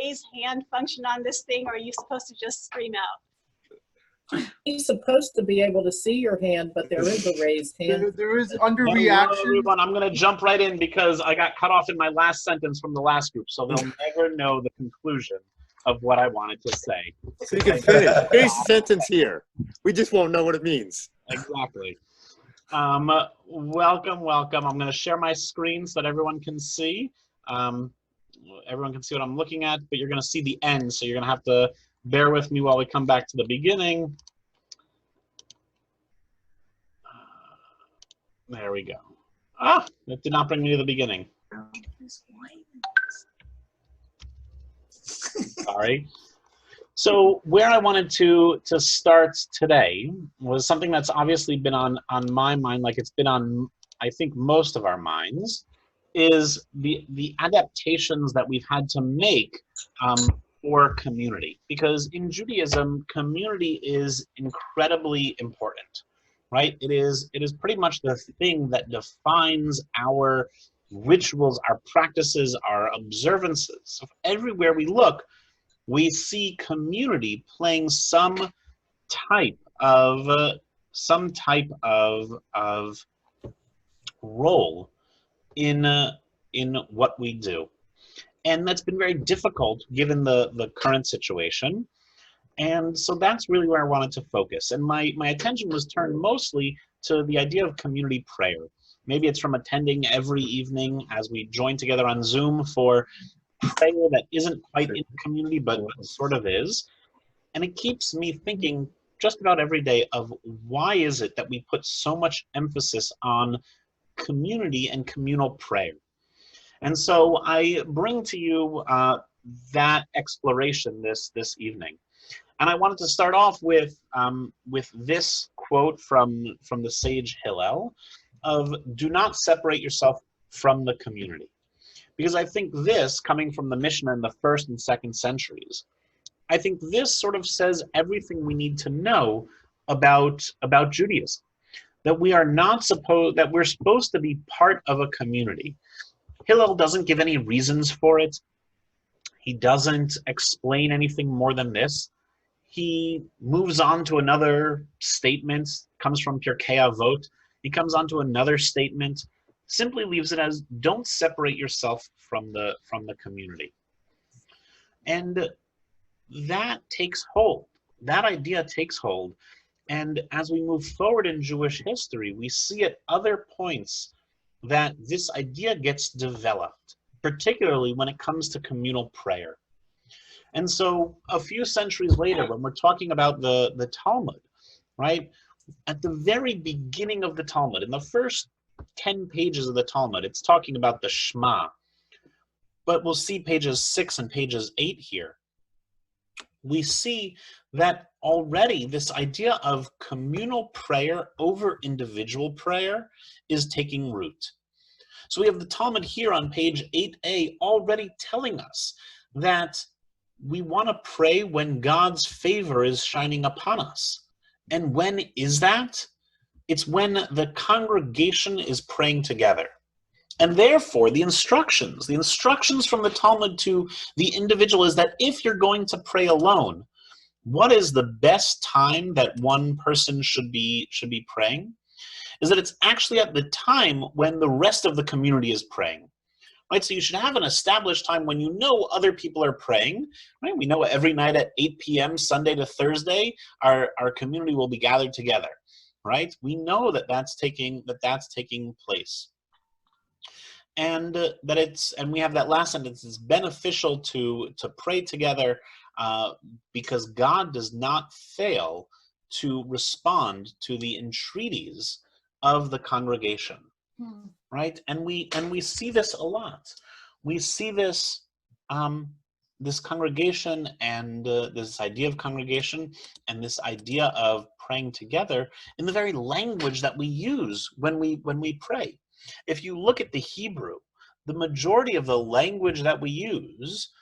raise hand function on this thing, or are you supposed to just scream out? You're supposed to be able to see your hand, but there is a raised hand. There is underreaction. Hello, everyone. I'm going to jump right in because I got cut off in my last sentence from the last group, so they'll never know the conclusion of what I wanted to say. So you can finish. Finish the sentence here. We just won't know what it means. Exactly. Welcome, welcome. I'm going to share my screen so that everyone can see. Everyone can see what I'm looking at, but you're going to see the end, so you're going to have to bear with me while we come back to the beginning. There we go. Ah, that did not bring me to the beginning. Sorry. So where I wanted to start today was something that's obviously been on my mind, like it's been on, I think, most of our minds, is the adaptations that we've had to make for community. Because in Judaism, community is incredibly important, right? It is pretty much the thing that defines our rituals, our practices, our observances. So everywhere we look, we see community playing some type of role in what we do. And that's been very difficult given the current situation. And so that's really where I wanted to focus. And my attention was turned mostly to the idea of community prayer. Maybe it's from attending every evening as we join together on Zoom for prayer that isn't quite in the community, but sort of is. And it keeps me thinking just about every day of why is it that we put so much emphasis on community and communal prayer. And so I bring to you that exploration this evening. And I wanted to start off with this quote from the sage Hillel of, "Do not separate yourself from the community." Because I think this, coming from the Mishnah in the 1st and 2nd centuries, I think this sort of says everything we need to know about Judaism. That we are not supposed, that we're supposed to be part of a community. Hillel doesn't give any reasons for it. He doesn't explain anything more than this. He moves on to another statement, comes from Pirkei Avot. He comes on to another statement, simply leaves it as, don't separate yourself from the community. And that takes hold. That idea takes hold. And as we move forward in Jewish history, we see at other points that this idea gets developed, particularly when it comes to communal prayer. And so a few centuries later, when we're talking about the Talmud, right? At the very beginning of the Talmud, in the first 10 pages of the Talmud, it's talking about the Shema. But we'll see pages 6 and pages 8 here. We see that already this idea of communal prayer over individual prayer is taking root. So we have the Talmud here on page 8a already telling us that we want to pray when God's favor is shining upon us. And when is that? It's when the congregation is praying together. And therefore, the instructions from the Talmud to the individual is that if you're going to pray alone, what is the best time that one person should be praying? Is that it's actually at the time when the rest of the community is praying. Right? So you should have an established time when you know other people are praying. Right? We know every night at 8 p.m., Sunday to Thursday, our community will be gathered together. Right? We know that's taking place. And and we have that last sentence, it's beneficial to pray together because God does not fail to respond to the entreaties of the congregation. Right? And we see this a lot. We see this this congregation and this idea of congregation and this idea of praying together in the very language that we use when we pray. If you look at the Hebrew, the majority of the language that we use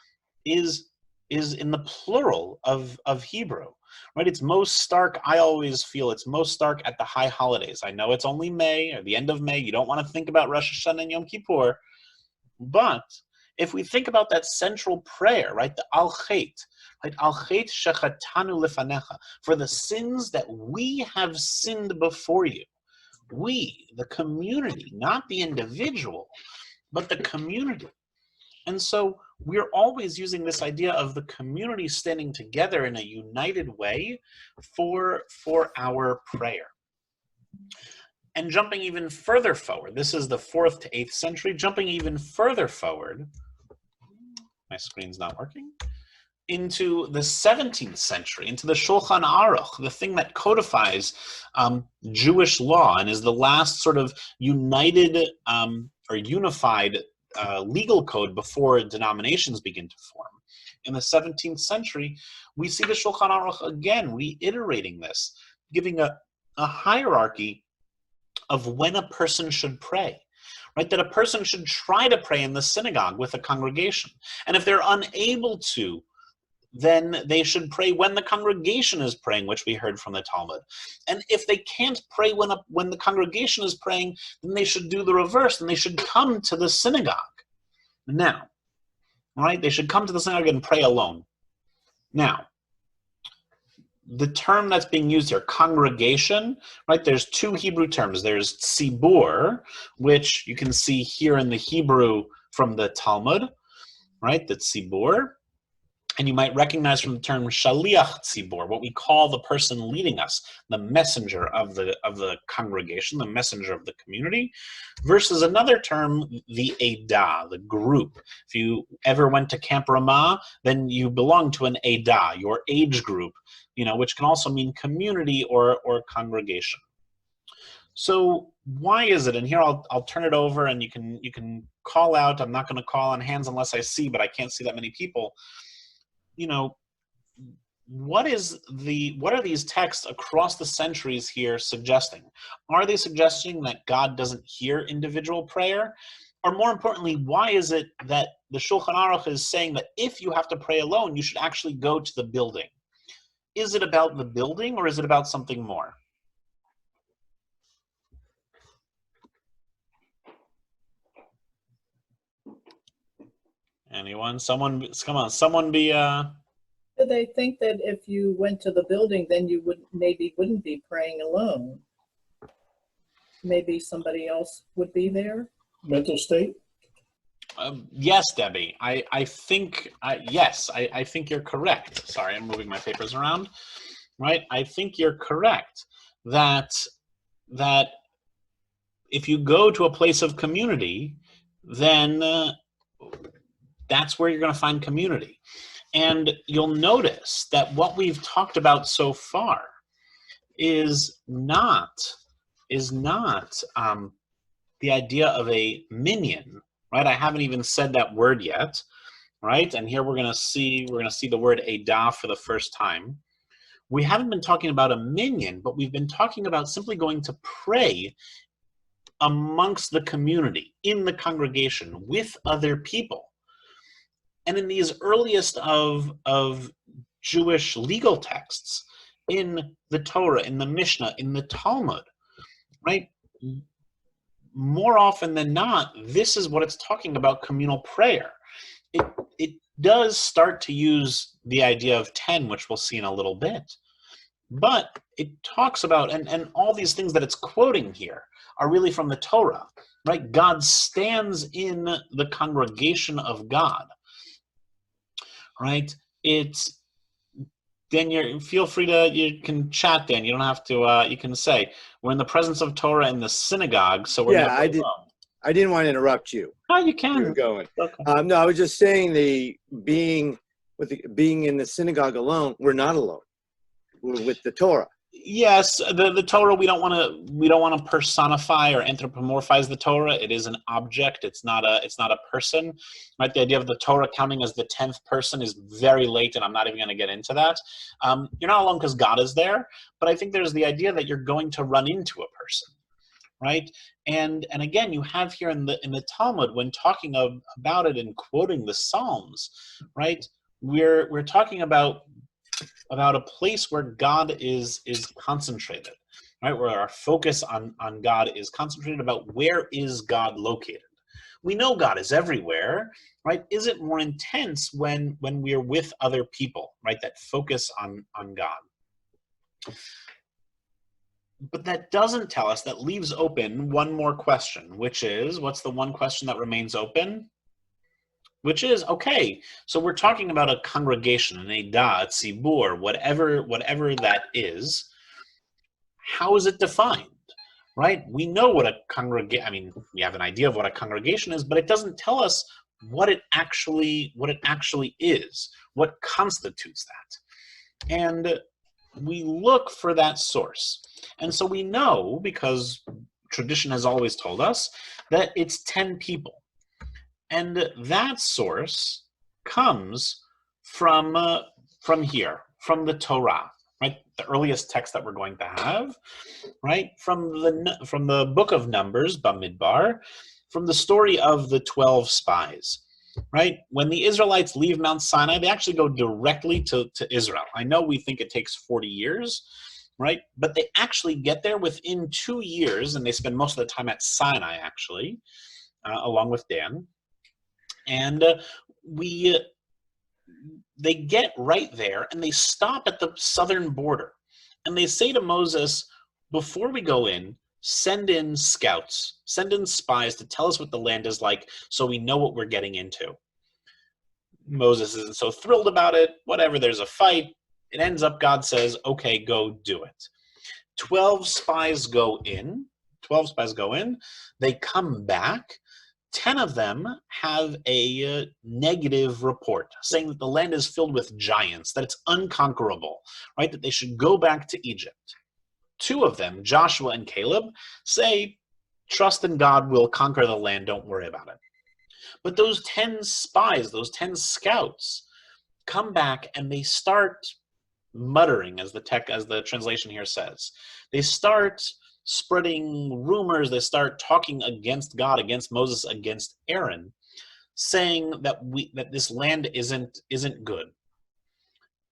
is in the plural of Hebrew, right? It's most stark, I always feel it's most stark at the high holidays. I know it's only May or the end of May. You don't want to think about Rosh Hashanah and Yom Kippur, but if we think about that central prayer, right, the Al Chet, right, Al Chet shechatanu lefanecha, for the sins that we have sinned before you. We, the community, not the individual, but the community. And so we're always using this idea of the community standing together in a united way for our prayer. And jumping even further forward, this is the 4th to 8th century, jumping even further forward, my screen's not working, into the 17th century, into the Shulchan Aruch, the thing that codifies Jewish law and is the last sort of united or unified legal code before denominations begin to form. In the 17th century, we see the Shulchan Aruch again reiterating this, giving a hierarchy of when a person should pray, right? That a person should try to pray in the synagogue with a congregation. And if they're unable to, then they should pray when the congregation is praying, which we heard from the Talmud. And if they can't pray when the congregation is praying, then they should do the reverse, and they should come to the synagogue. Now, right? They should come to the synagogue and pray alone. Now, the term that's being used here, congregation, right? There's 2 Hebrew terms. There's tzibur, which you can see here in the Hebrew from the Talmud, right? The tzibur. And you might recognize from the term shaliach tzibur, what we call the person leading us, the messenger of the congregation, the messenger of the community, versus another term, the edah, the group. If you ever went to Camp Ramah, then you belong to an edah, your age group, which can also mean community or congregation. So why is it? And here I'll turn it over, and you can call out. I'm not going to call on hands unless I see, but I can't see that many people. What are these texts across the centuries here suggesting? Are they suggesting that God doesn't hear individual prayer? Or more importantly, why is it that the Shulchan Aruch is saying that if you have to pray alone, you should actually go to the building? Is it about the building, or is it about something more? Anyone? Someone, come on, someone be... Do they think that if you went to the building, then you wouldn't be praying alone? Maybe somebody else would be there? Mental state? Yes, Debbie. I think, yes, I think you're correct. Sorry, I'm moving my papers around. Right? I think you're correct that if you go to a place of community, then that's where you're going to find community. And you'll notice that what we've talked about so far is not the idea of a minyan, right? I haven't even said that word yet, right? And here we're going to see the word edah for the first time. We haven't been talking about a minyan, but we've been talking about simply going to pray amongst the community, in the congregation, with other people. And in these earliest of Jewish legal texts, in the Torah, in the Mishnah, in the Talmud, right? More often than not, this is what it's talking about, communal prayer. It does start to use the idea of 10, which we'll see in a little bit. But it talks about, and all these things that it's quoting here are really from the Torah, right? God stands in the congregation of God. Right? It's Dan. Feel free you can chat, Dan. You don't have to. You can say we're in the presence of Torah in the synagogue. So we're I didn't want to interrupt you. Oh, you can. You're going. Okay. No, I was just saying being in the synagogue alone. We're not alone. We're with the Torah. Yes, the Torah, we don't want to personify or anthropomorphize the Torah. It is an object. It's not a person. Right? The idea of the Torah counting as the 10th person is very late, and I'm not even going to get into that. You're not alone because God is there, but I think there's the idea that you're going to run into a person, right? And again, you have here in the Talmud, when talking about it and quoting the Psalms, right? We're talking about a place where God is concentrated, right? Where our focus on God is concentrated, about where is God located? We know God is everywhere, right? Is it more intense when we're with other people, right? That focus on God. But that doesn't tell us, that leaves open one more question, which is, what's the one question that remains open? Which is, okay, so we're talking about a congregation, an edah, a tzibur, whatever that is. How is it defined, right? We know what a congregation, I mean, we have an idea of what a congregation is, but it doesn't tell us what it actually is, what constitutes that. And we look for that source. And so we know, because tradition has always told us, that it's 10 people. And that source comes from here, from the Torah, right? The earliest text that we're going to have, right? From the book of Numbers, Bamidbar, from the story of the 12 spies, right? When the Israelites leave Mount Sinai, they actually go directly to Israel. I know we think it takes 40 years, right? But they actually get there within 2 years, and they spend most of the time at Sinai, actually, along with Dan. And they get right there, and they stop at the southern border. And they say to Moses, before we go in, send in scouts, send in spies to tell us what the land is like so we know what we're getting into. Moses isn't so thrilled about it. Whatever, there's a fight. It ends up, God says, okay, go do it. 12 spies go in. They come back. 10 of them have a negative report, saying that the land is filled with giants, that it's unconquerable, right? That they should go back to Egypt. 2 of them, Joshua and Caleb, say, trust in God, we'll conquer the land, don't worry about it. But those 10 spies, those 10 scouts, come back and they start muttering, as the translation here says. They start spreading rumors, they start talking against God, against Moses, against Aaron, saying that this land isn't good.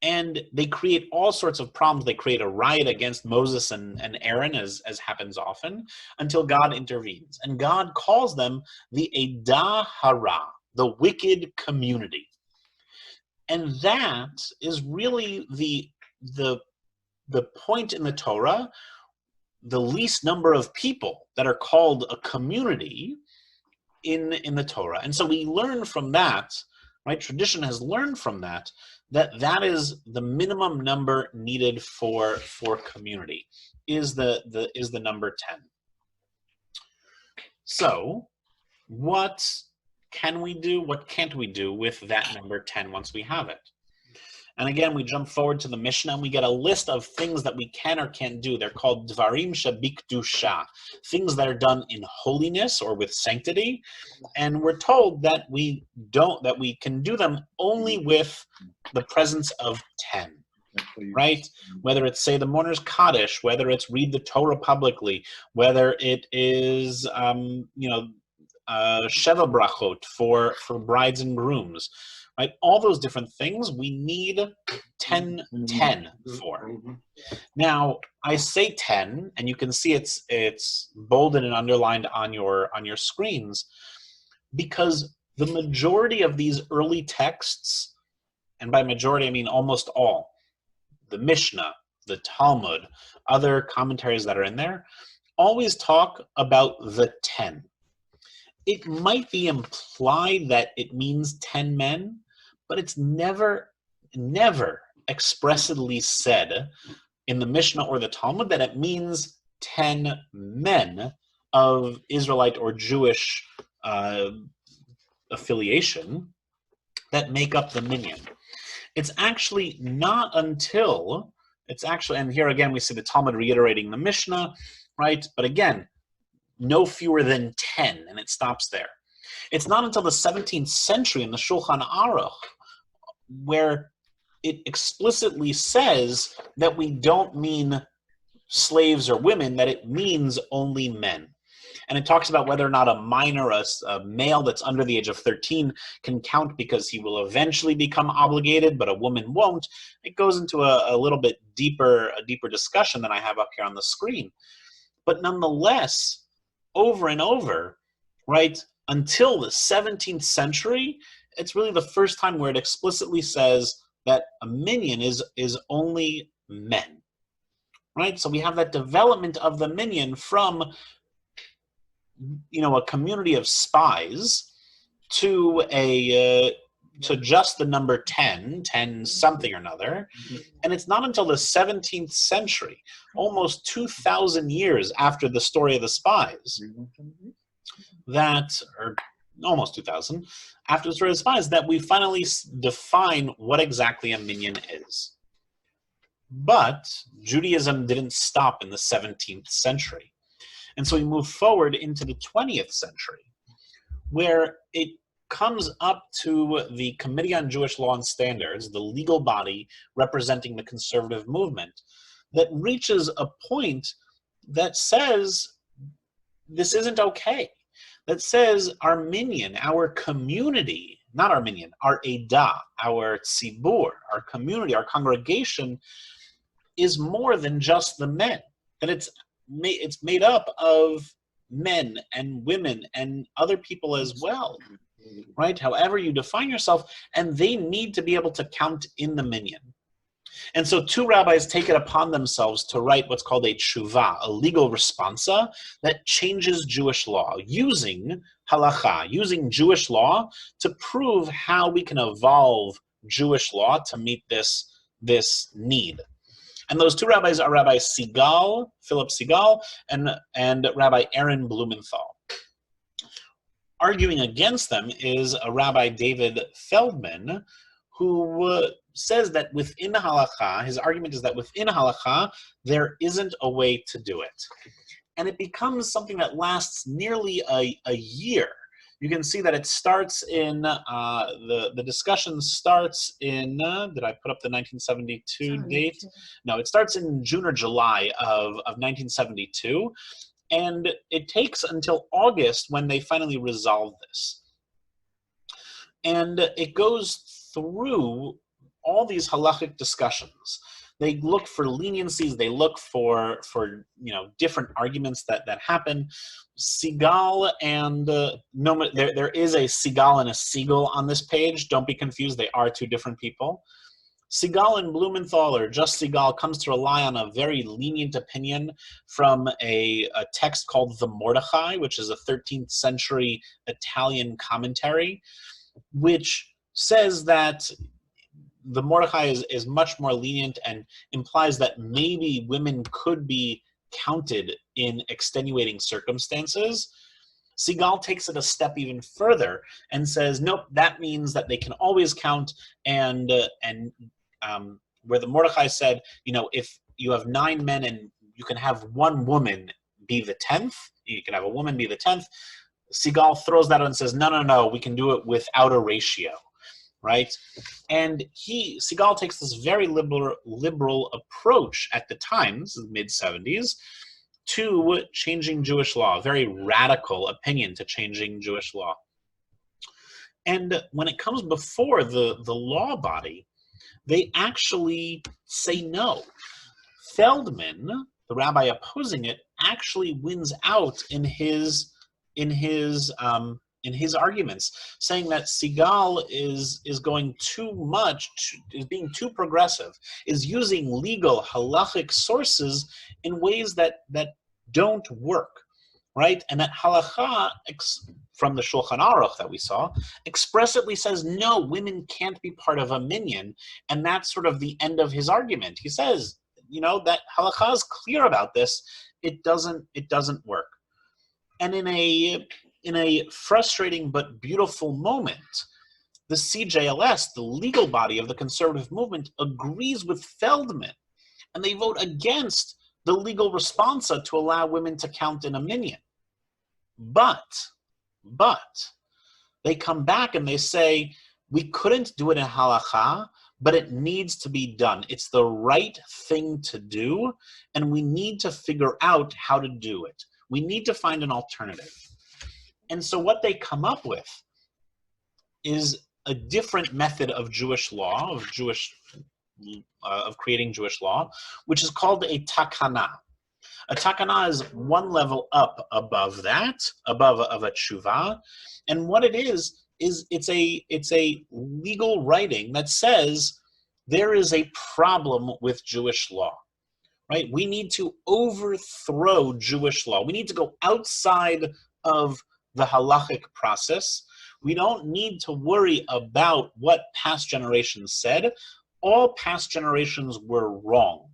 And they create all sorts of problems. They create a riot against Moses and Aaron, as happens often, until God intervenes. And God calls them the Edah Hara, the wicked community. And that is really the point in the Torah, the least number of people that are called a community in the Torah. And so we learn from that, right? Tradition has learned from that is the minimum number needed for community, is the number 10. So what can we do? What can't we do with that number 10 once we have it? And again, we jump forward to the Mishnah and we get a list of things that we can or can't do. They're called Dvarim Shabikdusha, things that are done in holiness or with sanctity. And we're told that we can do them only with the presence of 10, right? Whether it's say the mourner's Kaddish, whether it's read the Torah publicly, whether it is, Sheva Brachot for brides and grooms, right? All those different things we need 10 for. Now, I say 10, and you can see it's bolded and underlined on your screens, because the majority of these early texts, and by majority I mean almost all, the Mishnah, the Talmud, other commentaries that are in there, always talk about the 10. It might be implied that it means 10 men, but it's never expressly said in the Mishnah or the Talmud that it means 10 men of Israelite or Jewish affiliation that make up the minyan. It's actually not until, and here again we see the Talmud reiterating the Mishnah, right? But again, no fewer than 10, and it stops there. It's not until the 17th century in the Shulchan Aruch where it explicitly says that we don't mean slaves or women, that it means only men. And it talks about whether or not a minor, a male that's under the age of 13 can count because he will eventually become obligated, but a woman won't. It goes into a little bit deeper discussion than I have up here on the screen. But nonetheless, over and over, right, until the 17th century, it's really the first time where it explicitly says that a minyan is only men, right? So we have that development of the minyan from, a community of spies to to just the number 10 something or another. And it's not until the 17th century, almost 2,000 years after the story of the spies, or almost 2,000, after the story of the spies, that we finally define what exactly a minyan is. But Judaism didn't stop in the 17th century. And so we move forward into the 20th century, where it comes up to the Committee on Jewish Law and Standards, the legal body representing the conservative movement, that reaches a point that says this isn't okay. That says our minyan, our community, not our minyan, our edah, our tzibur, our community, our congregation, is more than just the men. That it's made up of men and women and other people as well, right? However you define yourself, and they need to be able to count in the minyan. And so two rabbis take it upon themselves to write what's called a tshuva, a legal responsa that changes Jewish law, using halacha, using Jewish law to prove how we can evolve Jewish law to meet this need. And those two rabbis are Rabbi Philip Segal, and Rabbi Aaron Blumenthal. Arguing against them is a Rabbi David Feldman, who says that within halakha, his argument is that within halakha, there isn't a way to do it. And it becomes something that lasts nearly a year. You can see that it starts in, the discussion starts in, did I put up the 1972 date? No, it starts in June or July of 1972. And it takes until August when they finally resolve this. And it goes through all these halachic discussions. They look for leniencies. They look for different arguments that happen. Segal and there is a Segal and a Siegel on this page. Don't be confused. They are two different people. Segal and Blumenthal, or just Segal, comes to rely on a very lenient opinion from a text called the Mordechai, which is a 13th century Italian commentary, which says that the Mordechai is much more lenient and implies that maybe women could be counted in extenuating circumstances. Segal takes it a step even further and says, nope, that means that they can always count, and where the Mordechai said, if you have 9 men and you can have one woman be the 10th, you can have a woman be the 10th, Segal throws that out and says, no, we can do it without a ratio, right? And Segal takes this very liberal approach at the time, this is the mid-70s, to changing Jewish law, a very radical opinion to changing Jewish law. And when it comes before the law body, they actually say no. Feldman, the rabbi opposing it, actually wins out in his arguments, saying that Segal is going too much, is being too progressive, is using legal halachic sources in ways that don't work, right? And that halacha, from the Shulchan Aruch that we saw, expressly says, no, women can't be part of a minyan, and that's sort of the end of his argument. He says, that halacha is clear about this. It doesn't work. And in a frustrating but beautiful moment, the CJLS, the legal body of the conservative movement, agrees with Feldman, and they vote against the legal responsa to allow women to count in a minyan. But they come back and they say, we couldn't do it in halakha, but it needs to be done. It's the right thing to do, and we need to figure out how to do it. We need to find an alternative. And so what they come up with is a different method of Jewish law, of creating Jewish law, which is called a takana. A takana is one level up above that, above of a tshuva, and what it is it's a legal writing that says there is a problem with Jewish law, right? We need to overthrow Jewish law. We need to go outside of the halachic process. We don't need to worry about what past generations said. All past generations were wrong,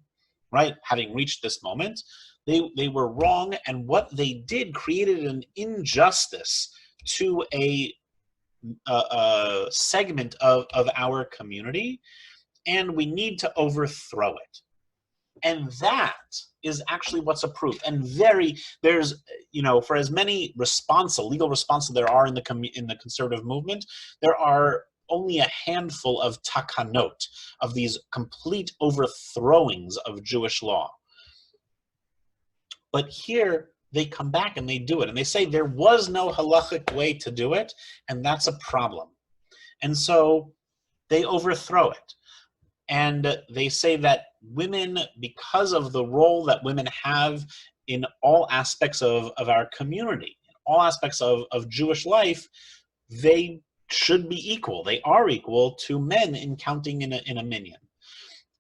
right? Having reached this moment, they were wrong, and what they did created an injustice to a segment of our community, and we need to overthrow it. And that is actually what's approved. And there's, for as many legal responses there are in the conservative movement, there are only a handful of takanot, of these complete overthrowings of Jewish law. But here they come back and they do it. And they say there was no halachic way to do it, and that's a problem. And so they overthrow it. And they say that women, because of the role that women have in all aspects of our community, in all aspects of Jewish life, they should be equal. They are equal to men in counting in a minyan.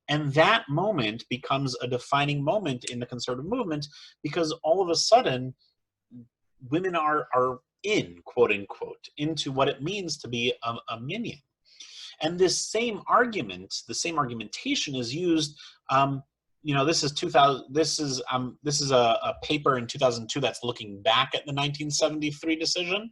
And that moment becomes a defining moment in the conservative movement, because all of a sudden, women are in, quote unquote, into what it means to be a minyan. And this same argument, the same argumentation is used. This is 2000. This is a paper in 2002 that's looking back at the 1973 decision.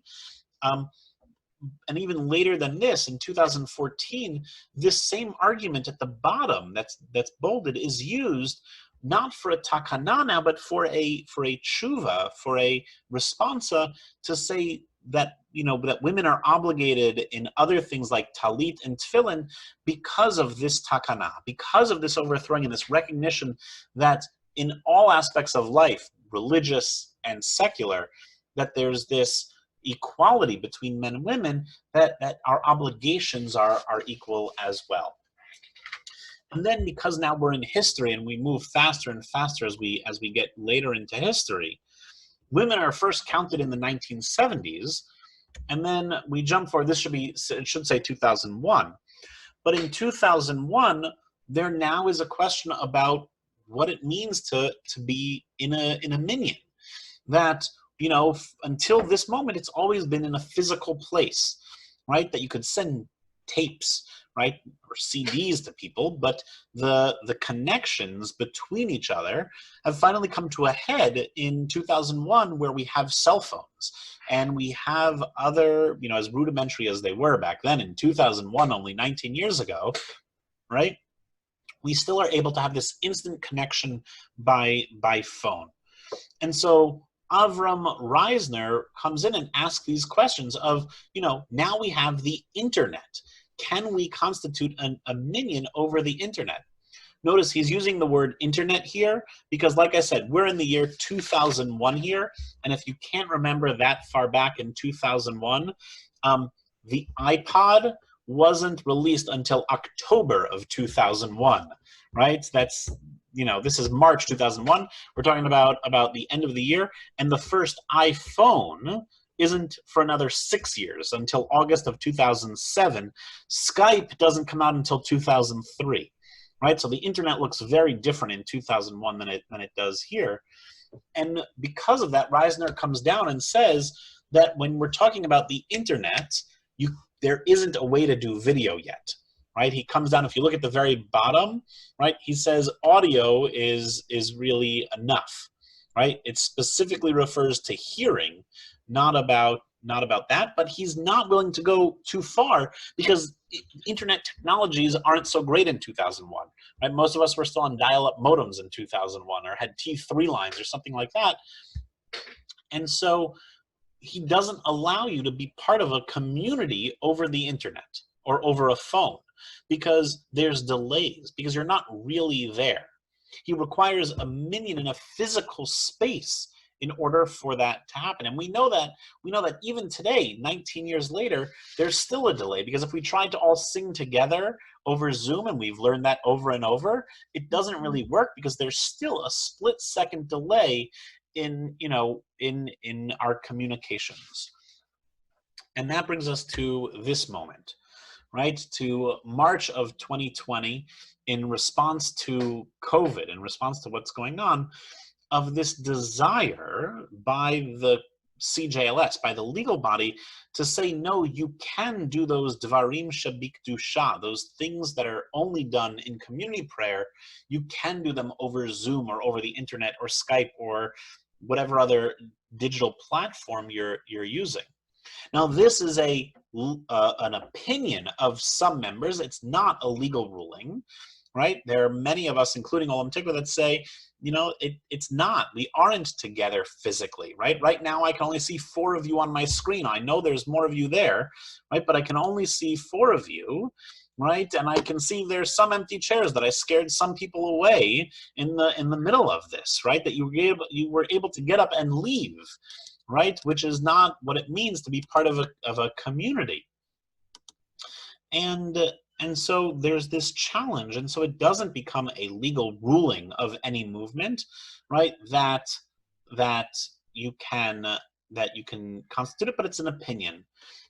And even later than this, in 2014, this same argument at the bottom that's bolded is used not for a takana now, but for a tshuva, for a responsa, to say that that women are obligated in other things like talit and tefillin because of this takana, because of this overthrowing and this recognition that in all aspects of life, religious and secular, that there's this equality between men and women, that our obligations are equal as well. And then, because now we're in history and we move faster and faster as we get later into history, women are first counted in the 1970s, and then we jump forward. It should say 2001. But in 2001, there now is a question about what it means to be in a minyan. That, until this moment, it's always been in a physical place, right? That you could send tapes, right, or CDs to people, but the connections between each other have finally come to a head in 2001, where we have cell phones and we have other, as rudimentary as they were back then in 2001, only 19 years ago, right? We still are able to have this instant connection by phone. And so Avram Reisner comes in and asks these questions of, now we have the internet. Can we constitute a minyan over the internet? Notice he's using the word internet here because, like I said, we're in the year 2001 here. And if you can't remember that far back in 2001, the iPod wasn't released until October of 2001, right? That's, this is March 2001. We're talking about the end of the year. And the first iPhone isn't for another 6 years, until August of 2007. Skype doesn't come out until 2003, right? So the internet looks very different in 2001 than it does here. And because of that, Reisner comes down and says that when we're talking about the internet, there isn't a way to do video yet, right? He comes down, if you look at the very bottom, right, he says audio is really enough, right? It specifically refers to hearing, not about that, but he's not willing to go too far because internet technologies aren't so great in 2001, right? Most of us were still on dial-up modems in 2001 or had T3 lines or something like that. And so he doesn't allow you to be part of a community over the internet or over a phone because there's delays, because you're not really there. He requires a minyan in a physical space in order for that to happen. And we know that even today, 19 years later, there's still a delay, because if we tried to all sing together over Zoom, and we've learned that over and over, it doesn't really work, because there's still a split-second delay in our communications. And that brings us to this moment, right? To March of 2020, in response to COVID, in response to what's going on, of this desire by the CJLS, by the legal body, to say, no, you can do those dvarim shabikdusha, those things that are only done in community prayer, you can do them over Zoom or over the internet or Skype or whatever other digital platform you're using. Now, this is an opinion of some members. It's not a legal ruling, right? There are many of us, including Olam Tikva, that say, it's not. We aren't together physically, right? Right now, I can only see 4 of you on my screen. I know there's more of you there, right? But I can only see 4 of you, right? And I can see there's some empty chairs that I scared some people away in the middle of this, right? That you were able to get up and leave, right? Which is not what it means to be part of a community. And so there's this challenge, and so it doesn't become a legal ruling of any movement, right? That you can constitute it, but it's an opinion,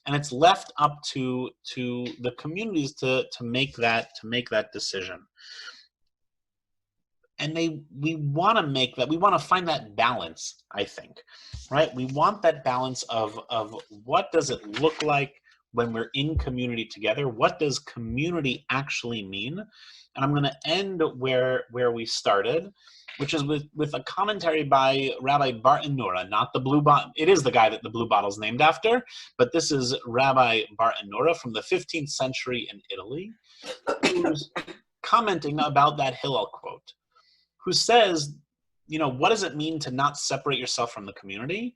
and it's left up to the communities to make that decision. And we want to find that balance, I think, right? We want that balance of what does it look like when we're in community together? What does community actually mean? And I'm going to end where we started, which is with a commentary by Rabbi Barton Nura, not the blue bottle. It is the guy that the blue bottle is named after, but this is Rabbi Barton Nura from the 15th century in Italy, who's commenting about that Hillel quote, who says, what does it mean to not separate yourself from the community?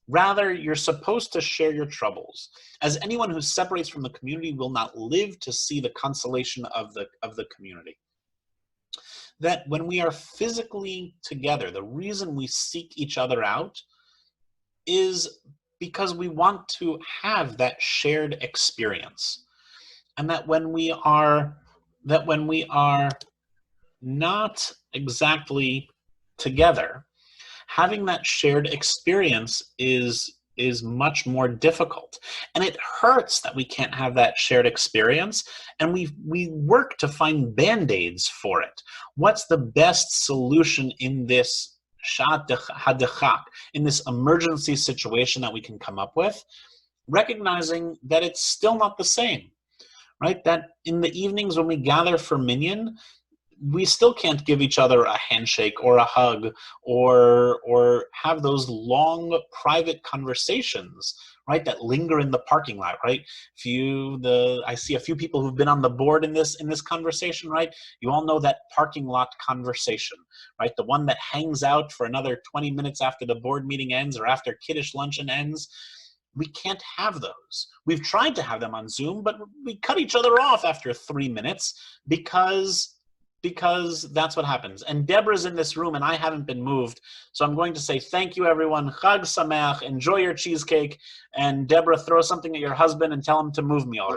Rather, you're supposed to share your troubles, as anyone who separates from the community will not live to see the consolation of the community. That when we are physically together, the reason we seek each other out is because we want to have that shared experience. And that when we are not exactly together, having that shared experience is much more difficult. And it hurts that we can't have that shared experience, and we work to find band-aids for it. What's the best solution in this shat hadechak, in this emergency situation that we can come up with, recognizing that it's still not the same, right? That in the evenings when we gather for minyan, we still can't give each other a handshake or a hug or have those long private conversations, right, that linger in the parking lot, right? I see a few people who've been on the board in this conversation, right? You all know that parking lot conversation, right? The one that hangs out for another 20 minutes after the board meeting ends or after Kiddush luncheon ends. We can't have those. We've tried to have them on Zoom, but we cut each other off after 3 minutes because that's what happens. And Deborah's in this room and I haven't been moved. So I'm going to say thank you, everyone. Chag Sameach. Enjoy your cheesecake. And Deborah, throw something at your husband and tell him to move me already.